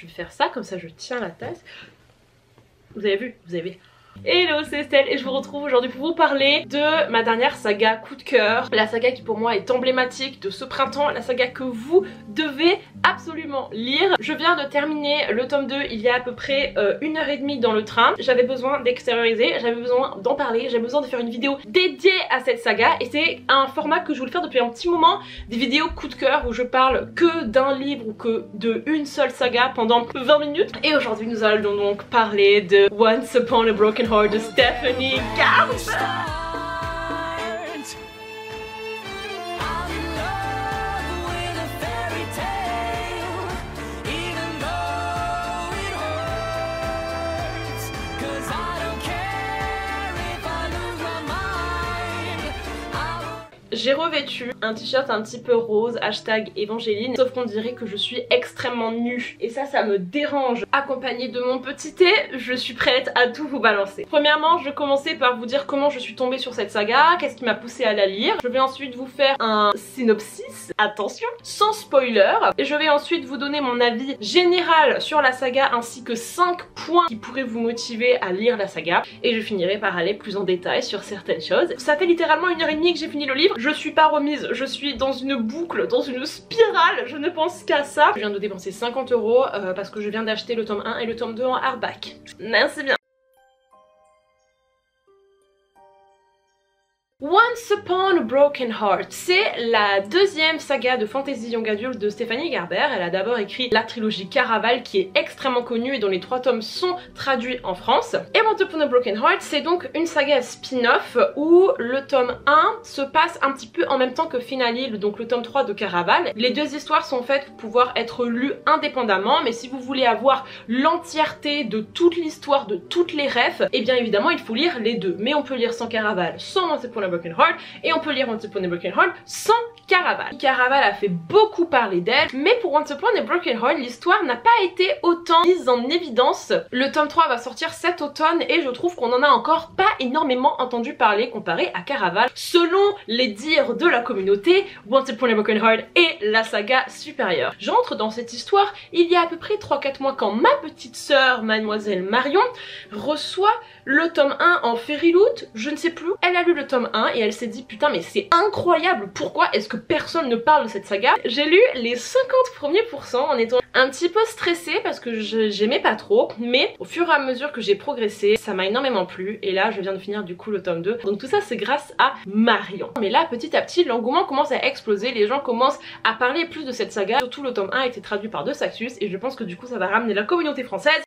Je vais faire ça, comme ça je tiens la tasse. Vous avez vu, vous avez vu. Hello, c'est Estelle et je vous retrouve aujourd'hui pour vous parler de ma dernière saga coup de cœur. La saga qui pour moi est emblématique de ce printemps, la saga que vous devez absolument lire. Je viens de terminer le tome 2 il y a à peu près 1h30 dans le train. J'avais besoin d'extérioriser, j'avais besoin d'en parler, j'avais besoin de faire une vidéo dédiée à cette saga. Et c'est un format que je voulais faire depuis un petit moment, des vidéos coup de cœur où je parle que d'un livre ou que d'une seule saga pendant 20 minutes. Et aujourd'hui nous allons donc parler de Once Upon a Broken Heart de Stephanie Garber. J'ai revêtu un t-shirt un petit peu rose, hashtag Évangéline, sauf qu'on dirait que je suis extrêmement nue. Et ça me dérange. Accompagnée de mon petit thé, je suis prête à tout vous balancer. Premièrement, je vais commencer par vous dire comment je suis tombée sur cette saga, qu'est-ce qui m'a poussée à la lire. Je vais ensuite vous faire un synopsis, attention, sans spoiler. Et je vais ensuite vous donner mon avis général sur la saga ainsi que 5 points qui pourraient vous motiver à lire la saga. Et je finirai par aller plus en détail sur certaines choses. Ça fait littéralement 1h30 que j'ai fini le livre. Je suis pas remise, je suis dans une boucle, dans une spirale, je ne pense qu'à ça. Je viens de dépenser 50 € parce que je viens d'acheter le tome 1 et le tome 2 en hardback. Merci bien. Once Upon a Broken Heart, c'est la deuxième saga de fantasy young adult de Stephanie Garber. Elle a d'abord écrit la trilogie Caraval qui est extrêmement connue et dont les 3 tomes sont traduits en France. Et Once Upon a Broken Heart, c'est donc une saga spin-off où le tome 1 se passe un petit peu en même temps que Finale, donc le tome 3 de Caraval. Les deux histoires sont faites pour pouvoir être lues indépendamment, mais si vous voulez avoir l'entièreté de toute l'histoire, de toutes les refs, et bien évidemment il faut lire les deux. Mais on peut lire sans Caraval, sans Once Upon a Broken Heart, et on peut lire Once Upon a Broken Heart sans Caraval. Caraval a fait beaucoup parler d'elle, mais pour Once Upon a Broken Heart, l'histoire n'a pas été autant mise en évidence. Le tome 3 va sortir cet automne et je trouve qu'on en a encore pas énormément entendu parler comparé à Caraval. Selon les dires de la communauté, Once Upon a Broken Heart est la saga supérieure. J'entre dans cette histoire il y a à peu près 3-4 mois quand ma petite sœur, mademoiselle Marion, reçoit le tome 1 en Fairyloot, je ne sais plus. Elle a lu le tome 1 et elle s'est dit putain mais c'est incroyable, pourquoi est-ce que personne ne parle de cette saga? J'ai lu les 50 premiers pourcents en étant un petit peu stressée parce que j'aimais pas trop, mais au fur et à mesure que j'ai progressé, ça m'a énormément plu et là je viens de finir du coup le tome 2. Donc tout ça c'est grâce à Marion. Mais là petit à petit l'engouement commence à exploser, les gens commencent à parler plus de cette saga, surtout le tome 1 a été traduit par De Saxus et je pense que du coup ça va ramener la communauté française.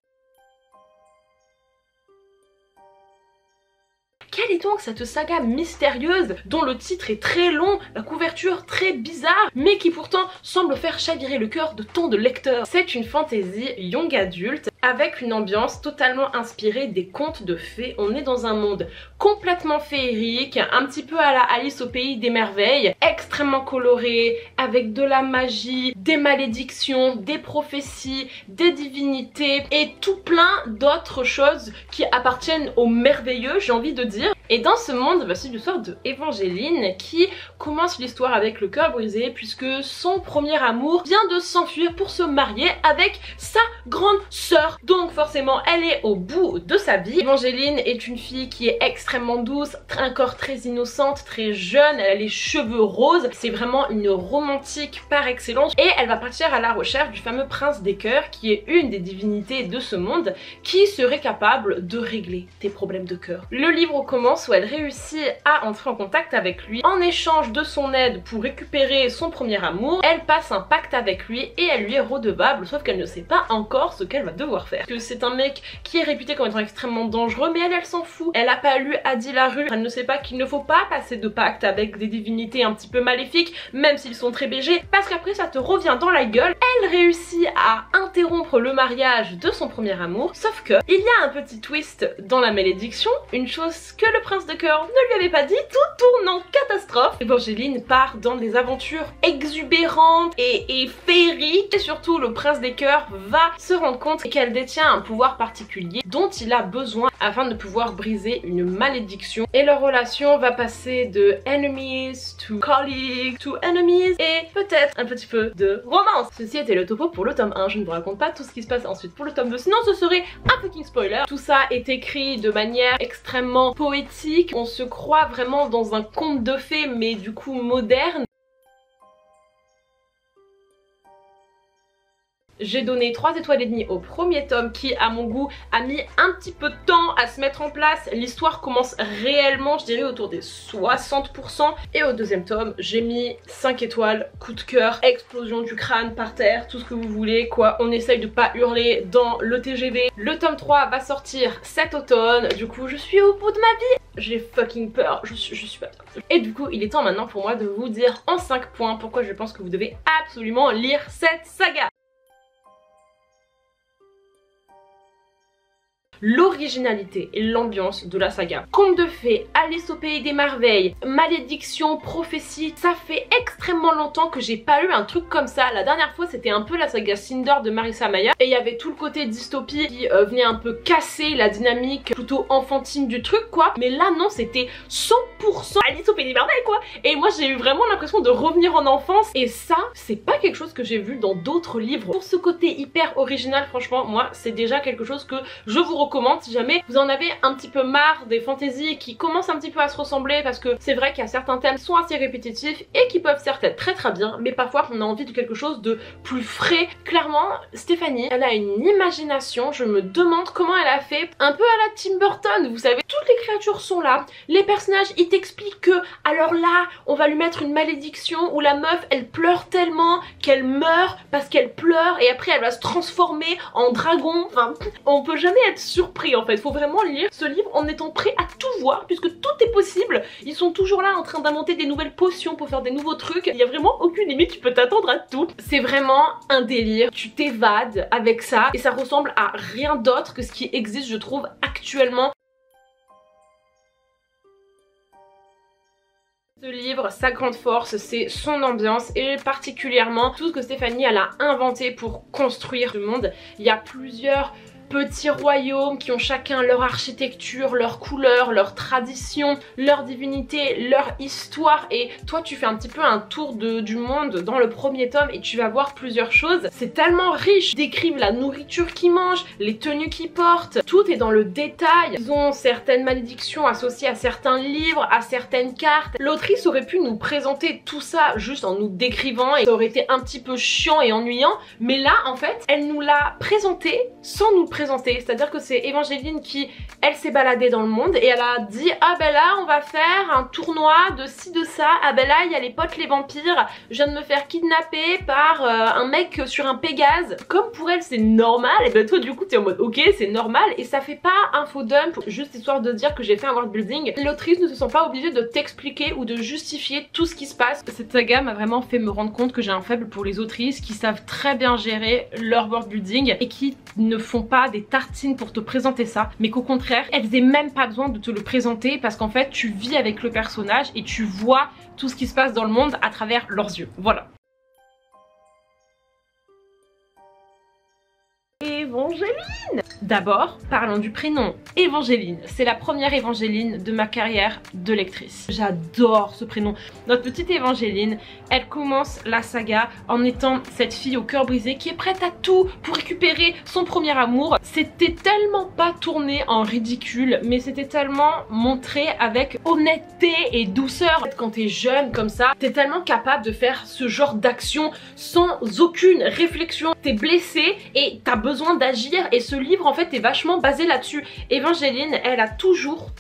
Quelle est donc cette saga mystérieuse dont le titre est très long, la couverture très bizarre, mais qui pourtant semble faire chavirer le cœur de tant de lecteurs? C'est une fantasy young adulte avec une ambiance totalement inspirée des contes de fées. On est dans un monde complètement féerique, un petit peu à la Alice au pays des merveilles, extrêmement coloré, avec de la magie, des malédictions, des prophéties, des divinités et tout plein d'autres choses qui appartiennent au merveilleux, j'ai envie de dire. Et dans ce monde, c'est l'histoire de Évangéline qui commence l'histoire avec le cœur brisé puisque son premier amour vient de s'enfuir pour se marier avec sa grande sœur. Donc forcément elle est au bout de sa vie. Évangéline est une fille qui est extrêmement douce, un corps très innocente, très jeune, elle a les cheveux roses, c'est vraiment une romantique par excellence et elle va partir à la recherche du fameux prince des cœurs qui est une des divinités de ce monde qui serait capable de régler tes problèmes de cœur. Le livre commence où elle réussit à entrer en contact avec lui. En échange de son aide pour récupérer son premier amour, elle passe un pacte avec lui et elle lui est redevable, sauf qu'elle ne sait pas encore ce qu'elle va devoir faire. Que c'est un mec qui est réputé comme étant extrêmement dangereux, mais elle s'en fout. Elle a pas lu Adi la rue, elle ne sait pas qu'il ne faut pas passer de pacte avec des divinités un petit peu maléfiques, même s'ils sont très BG, parce qu'après ça te revient dans la gueule. Elle réussit à interrompre le mariage de son premier amour, sauf que il y a un petit twist dans la malédiction, une chose que le prince de cœur ne lui avait pas dit, tout tourne en catastrophe. Évangéline part dans des aventures exubérantes et féeriques et surtout le prince des cœurs va se rendre compte qu'elle qu'elle détient un pouvoir particulier dont il a besoin afin de pouvoir briser une malédiction. Et leur relation va passer de enemies to colleagues to enemies et peut-être un petit peu de romance. Ceci était le topo pour le tome 1, je ne vous raconte pas tout ce qui se passe ensuite pour le tome 2, sinon ce serait un fucking spoiler. Tout ça est écrit de manière extrêmement poétique, on se croit vraiment dans un conte de fées mais du coup moderne. J'ai donné 3 étoiles et demie au premier tome qui, à mon goût, a mis un petit peu de temps à se mettre en place. L'histoire commence réellement, je dirais, autour des 60%. Et au deuxième tome, j'ai mis 5 étoiles, coup de cœur, explosion du crâne par terre, tout ce que vous voulez, quoi. On essaye de pas hurler dans le TGV. Le tome 3 va sortir cet automne, du coup, je suis au bout de ma vie. J'ai fucking peur, je suis pas bien. Et du coup, il est temps maintenant pour moi de vous dire en 5 points pourquoi je pense que vous devez absolument lire cette saga. L'originalité et l'ambiance de la saga. Conte de fées, Alice au pays des merveilles, malédiction, prophétie, ça fait extrêmement longtemps que j'ai pas eu un truc comme ça. La dernière fois c'était un peu la saga Cinder de Marissa Meyer et il y avait tout le côté dystopie qui venait un peu casser la dynamique plutôt enfantine du truc quoi. Mais là non, c'était 100% Alice au pays des merveilles quoi. Et moi j'ai eu vraiment l'impression de revenir en enfance et ça c'est pas quelque chose que j'ai vu dans d'autres livres. Pour ce côté hyper original, franchement moi c'est déjà quelque chose que je vous recommande si jamais vous en avez un petit peu marre des fantaisies qui commencent un petit peu à se ressembler, parce que c'est vrai qu'il y a certains thèmes qui sont assez répétitifs et qui peuvent certes être très bien, mais parfois on a envie de quelque chose de plus frais. Clairement Stéphanie elle a une imagination, je me demande comment elle a fait, un peu à la Tim Burton, vous savez, toutes les créatures sont là, les personnages ils t'expliquent que alors là on va lui mettre une malédiction où la meuf elle pleure tellement qu'elle meurt parce qu'elle pleure et après elle va se transformer en dragon. Enfin on peut jamais être surpris en fait, faut vraiment lire ce livre en étant prêt à tout voir puisque tout est possible. Ils sont toujours là en train d'inventer des nouvelles potions pour faire des nouveaux trucs, il y a vraiment aucune limite, tu peux t'attendre à tout. C'est vraiment un délire, tu t'évades avec ça et ça ressemble à rien d'autre que ce qui existe je trouve actuellement. Ce livre, sa grande force, c'est son ambiance et particulièrement tout ce que Stéphanie elle a inventé pour construire le monde. Il y a plusieurs petits royaumes qui ont chacun leur architecture, leur couleur, leur tradition, leur divinité, leur histoire et toi tu fais un petit peu un tour du monde dans le premier tome et tu vas voir plusieurs choses. C'est tellement riche, ils décrivent la nourriture qu'ils mangent, les tenues qu'ils portent, tout est dans le détail. Ils ont certaines malédictions associées à certains livres, à certaines cartes. L'autrice aurait pu nous présenter tout ça juste en nous décrivant et ça aurait été un petit peu chiant et ennuyant, mais là en fait elle nous l'a présenté sans nous présenter, c'est-à-dire que c'est Évangeline qui elle s'est baladée dans le monde et elle a dit ah ben là on va faire un tournoi de ci de ça, ah ben là il y a les potes les vampires, je viens de me faire kidnapper par un mec sur un Pégase. Comme pour elle c'est normal, et ben toi du coup t'es en mode ok c'est normal et ça fait pas info dump juste histoire de dire que j'ai fait un world building. L'autrice ne se sent pas obligée de t'expliquer ou de justifier tout ce qui se passe. Cette saga m'a vraiment fait me rendre compte que j'ai un faible pour les autrices qui savent très bien gérer leur world building et qui ne font pas des tartines pour te présenter ça, mais qu'au contraire elles aient même pas besoin de te le présenter parce qu'en fait tu vis avec le personnage et tu vois tout ce qui se passe dans le monde à travers leurs yeux. Voilà. Évangeline. D'abord, parlons du prénom. Évangeline, c'est la première Évangeline de ma carrière de lectrice. J'adore ce prénom. Notre petite Évangeline, elle commence la saga en étant cette fille au cœur brisé qui est prête à tout pour récupérer son premier amour. C'était tellement pas tourné en ridicule, mais c'était tellement montré avec honnêteté et douceur. Quand t'es jeune comme ça, t'es tellement capable de faire ce genre d'action sans aucune réflexion. T'es blessé et t'as besoin d'agir et ce livre en fait est vachement basé là-dessus. Évangeline, elle a toujours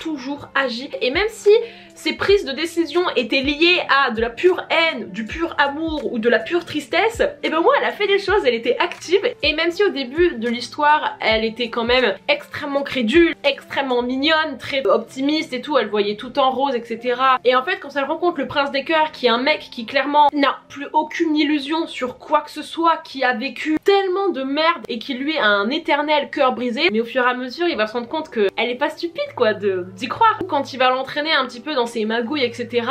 agi et même si ses prises de décision étaient liées à de la pure haine, du pur amour ou de la pure tristesse, et ben moi elle a fait des choses, elle était active et même si au début de l'histoire elle était quand même extrêmement crédule, extrêmement mignonne, très optimiste et tout, elle voyait tout en rose etc. Et en fait quand elle rencontre le prince des cœurs qui est un mec qui clairement n'a plus aucune illusion sur quoi que ce soit, qui a vécu tellement de merde et qui lui a un éternel cœur brisé, mais au fur et à mesure il va se rendre compte que elle est pas stupide quoi d'y croire. Quand il va l'entraîner un petit peu dans ses magouilles etc,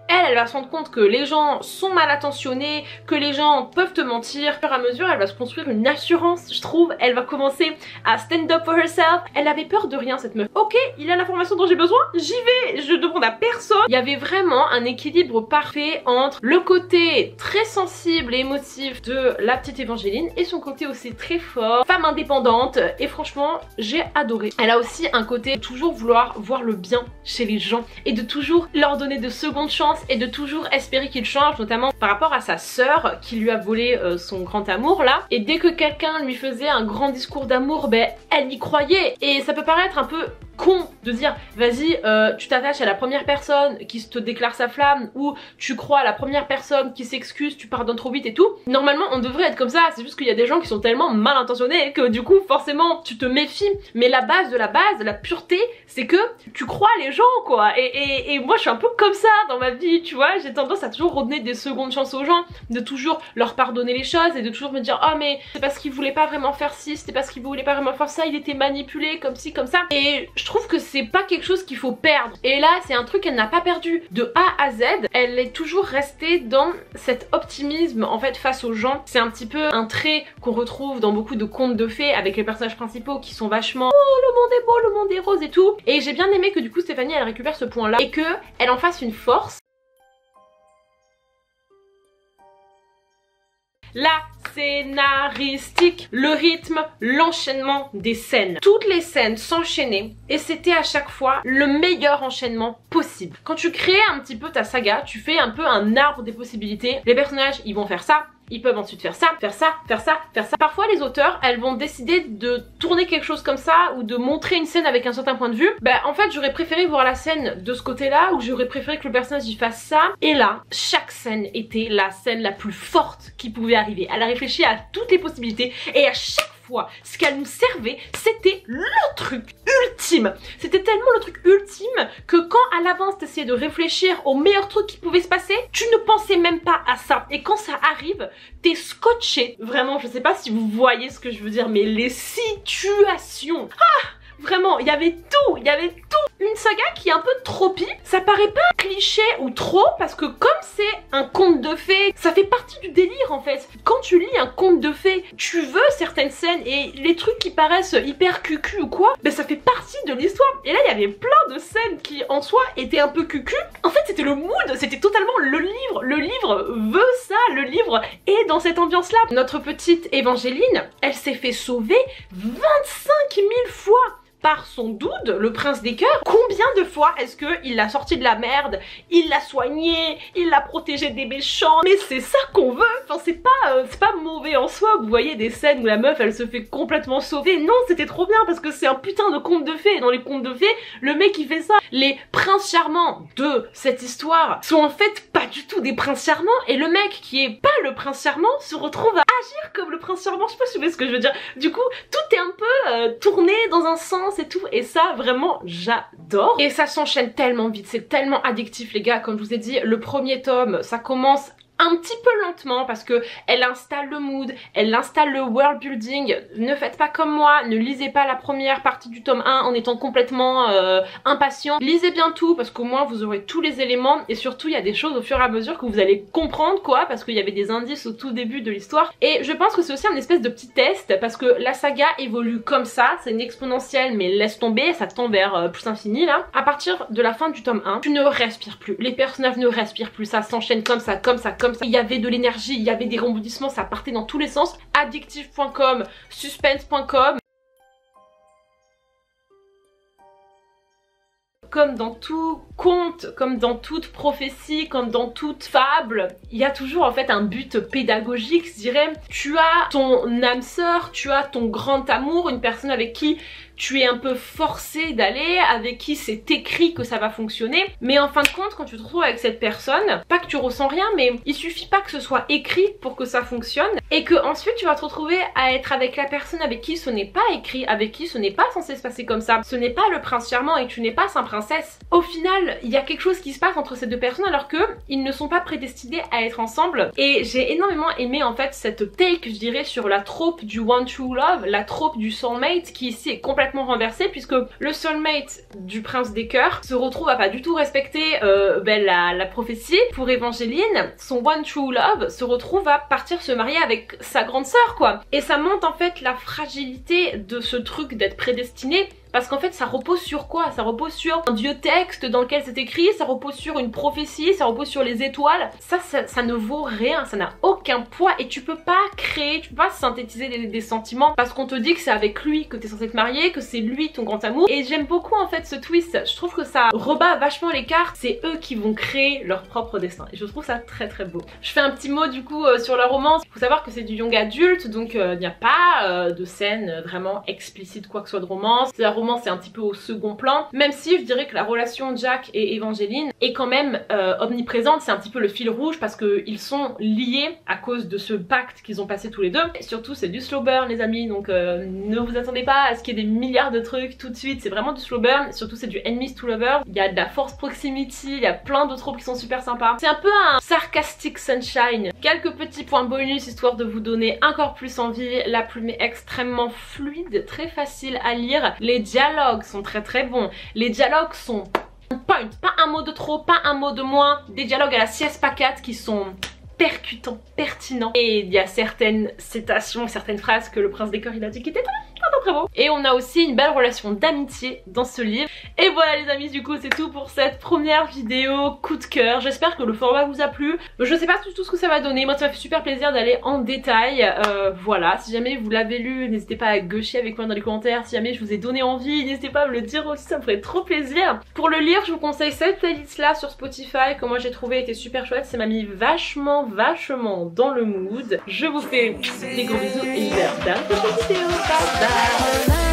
elle va se rendre compte que les gens sont mal intentionnés, que les gens peuvent te mentir. Au fur et à mesure elle va se construire une assurance, je trouve. Elle va commencer à stand up for herself. Elle avait peur de rien cette meuf. Ok, il a l'information dont j'ai besoin, j'y vais, je demande à personne. Il y avait vraiment un équilibre parfait entre le côté très sensible et émotif de la petite Évangeline et son côté aussi très fort, femme indépendante, et franchement j'ai adoré. Elle a aussi un côté de toujours vouloir voir le bien chez les gens et de toujours leur donner de secondes chances et de toujours espérer qu'ils changent, notamment par rapport à sa sœur qui lui a volé son grand amour là, et dès que quelqu'un lui faisait un grand discours d'amour, ben elle y croyait. Et ça peut paraître un peu con de dire vas-y tu t'attaches à la première personne qui te déclare sa flamme, ou tu crois à la première personne qui s'excuse, tu pardonnes trop vite et tout. Normalement on devrait être comme ça, c'est juste qu'il y a des gens qui sont tellement mal intentionnés que du coup forcément tu te méfies. Mais la base de la base, la pureté, c'est que tu crois les gens quoi. Et moi je suis un peu comme ça dans ma vie, tu vois, j'ai tendance à toujours redonner des secondes chances aux gens, de toujours leur pardonner les choses et de toujours me dire oh mais c'est parce qu'il voulait pas vraiment faire ci, c'était parce qu'il voulait pas vraiment faire ça, il était manipulé comme ci comme ça. Et je trouve que c'est pas quelque chose qu'il faut perdre. Et là c'est un truc qu'elle n'a pas perdu de A à Z. Elle est toujours restée dans cet optimisme en fait face aux gens. C'est un petit peu un trait qu'on retrouve dans beaucoup de contes de fées avec les personnages principaux qui sont vachement oh le monde est beau, le monde est rose et tout. Et j'ai bien aimé que du coup Stéphanie elle récupère ce point là et que elle en fasse une force. La scénaristique, le rythme, l'enchaînement des scènes. Toutes les scènes s'enchaînaient et c'était à chaque fois le meilleur enchaînement possible. Quand tu crées un petit peu ta saga, tu fais un peu un arbre des possibilités. Les personnages, ils vont faire ça. Ils peuvent ensuite faire ça, faire ça, faire ça, faire ça. Parfois les auteurs, elles vont décider de tourner quelque chose comme ça ou de montrer une scène avec un certain point de vue. Ben en fait j'aurais préféré voir la scène de ce côté-là, ou j'aurais préféré que le personnage y fasse ça. Et là, chaque scène était la scène la plus forte qui pouvait arriver. Elle a réfléchi à toutes les possibilités et à chaque fois, ce qu'elle nous servait, c'était le truc ultime. C'était tellement le truc ultime que quand à l'avance t'essayais de réfléchir au meilleur truc qui pouvait se passer, tu ne pensais même pas à ça. Et quand ça arrive, t'es scotché. Vraiment, je sais pas si vous voyez ce que je veux dire, mais les situations. Ah! Vraiment, il y avait tout, il y avait tout. Une saga qui est un peu tropie. Ça paraît pas cliché ou trop parce que comme c'est un conte de fées, ça fait partie du délire en fait. Quand tu lis un conte de fées, tu veux certaines scènes et les trucs qui paraissent hyper cucu ou quoi, ben ça fait partie de l'histoire. Et là, il y avait plein de scènes qui en soi étaient un peu cucu. En fait, c'était le mood, c'était totalement le livre. Le livre veut ça, le livre est dans cette ambiance-là. Notre petite Évangeline, elle s'est fait sauver 25 000 fois par son dude, le prince des cœurs. Combien de fois est-ce qu'il l'a sorti de la merde, il l'a soigné, il l'a protégé des méchants? Mais c'est ça qu'on veut. Enfin c'est pas mauvais en soi. Vous voyez des scènes où la meuf elle se fait complètement sauver. Non, c'était trop bien parce que c'est un putain de conte de fées. Et dans les contes de fées, le mec il fait ça. Les princes charmants de cette histoire sont en fait pas du tout des princes charmants, et le mec qui est pas le prince charmant se retrouve à agir comme le prince charmant. Je sais pas si vous voyez ce que je veux dire. Du coup, tout est un peu tourné dans un sens et tout, et ça vraiment j'adore. Et ça s'enchaîne tellement vite, c'est tellement addictif les gars. Comme je vous ai dit, le premier tome ça commence un petit peu lentement parce que elle installe le mood, elle installe le world building. Ne faites pas comme moi, ne lisez pas la première partie du tome 1 en étant complètement impatient. Lisez bien tout parce qu'au moins vous aurez tous les éléments, et surtout il y a des choses au fur et à mesure que vous allez comprendre quoi, parce qu'il y avait des indices au tout début de l'histoire. Et je pense que c'est aussi un espèce de petit test parce que la saga évolue comme ça, c'est une exponentielle mais laisse tomber, ça tend vers plus infini là. À partir de la fin du tome 1, tu ne respires plus, les personnages ne respirent plus, ça s'enchaîne comme ça, comme ça, comme ça. Il y avait de l'énergie, il y avait des rebondissements, ça partait dans tous les sens. Addictif.com, suspense.com. Comme dans tout conte, comme dans toute prophétie, comme dans toute fable, il y a toujours en fait un but pédagogique, je dirais. Tu as ton âme sœur, tu as ton grand amour, une personne avec qui tu es un peu forcé d'aller, avec qui c'est écrit que ça va fonctionner. Mais en fin de compte, quand tu te retrouves avec cette personne, pas que tu ressens rien, mais il suffit pas que ce soit écrit pour que ça fonctionne, et que ensuite tu vas te retrouver à être avec la personne avec qui ce n'est pas écrit, avec qui ce n'est pas censé se passer comme ça. Ce n'est pas le prince charmant et tu n'es pas un prince princesse. Au final, il y a quelque chose qui se passe entre ces deux personnes alors que ils ne sont pas prédestinés à être ensemble. Et j'ai énormément aimé en fait cette take, je dirais, sur la trope du One True Love, la trope du soulmate qui ici est complètement renversée puisque le soulmate du prince des cœurs se retrouve à pas du tout respecter la prophétie. Pour Evangeline, son One True Love se retrouve à partir se marier avec sa grande sœur quoi. Et ça montre en fait la fragilité de ce truc d'être prédestiné. Parce qu'en fait ça repose sur quoi? Ça repose sur un vieux texte dans lequel c'est écrit, ça repose sur une prophétie, ça repose sur les étoiles. Ça ne vaut rien, ça n'a aucun poids et tu peux pas créer, tu peux pas synthétiser des sentiments parce qu'on te dit que c'est avec lui que t'es censé te marier, que c'est lui ton grand amour. Et j'aime beaucoup en fait ce twist, je trouve que ça rebat vachement les cartes, c'est eux qui vont créer leur propre destin et je trouve ça très très beau. Je fais un petit mot du coup sur la romance, il faut savoir que c'est du young adulte donc il n'y a pas de scène vraiment explicite quoi que ce soit de romance. La romance est un petit peu au second plan, même si je dirais que la relation Jack et Evangeline est quand même omniprésente, c'est un petit peu le fil rouge parce qu'ils sont liés à cause de ce pacte qu'ils ont passé tous les deux. Et surtout c'est du slow burn les amis, donc ne vous attendez pas à ce qu'il y ait des milliards de trucs tout de suite, c'est vraiment du slow burn, surtout c'est du enemies to lovers, il y a de la force proximity, il y a plein de tropes qui sont super sympas. C'est un peu un sarcastic sunshine. Quelques petits points bonus histoire de vous donner encore plus envie, la plume est extrêmement fluide, très facile à lire, les dialogues sont très très bons, les dialogues sont point, pas un mot de trop, pas un mot de moins, des dialogues à la sieste patate qui sont percutants, pertinents et il y a certaines citations, certaines phrases que le prince des cœurs il a dit qui étaient très beau. Et on a aussi une belle relation d'amitié dans ce livre. Et voilà les amis, du coup c'est tout pour cette première vidéo coup de cœur. J'espère que le format vous a plu. Je sais pas du tout ce que ça va donner, moi ça m'a fait super plaisir d'aller en détail. Voilà, si jamais vous l'avez lu, n'hésitez pas à gaucher avec moi dans les commentaires. Si jamais je vous ai donné envie, n'hésitez pas à me le dire aussi, ça me ferait trop plaisir. Pour le lire, je vous conseille cette playlist là sur Spotify que moi j'ai trouvé était super chouette. Ça m'a mis vachement dans le mood. Je vous fais des gros bisous et je vous dis à la prochaine vidéo. Bye bye.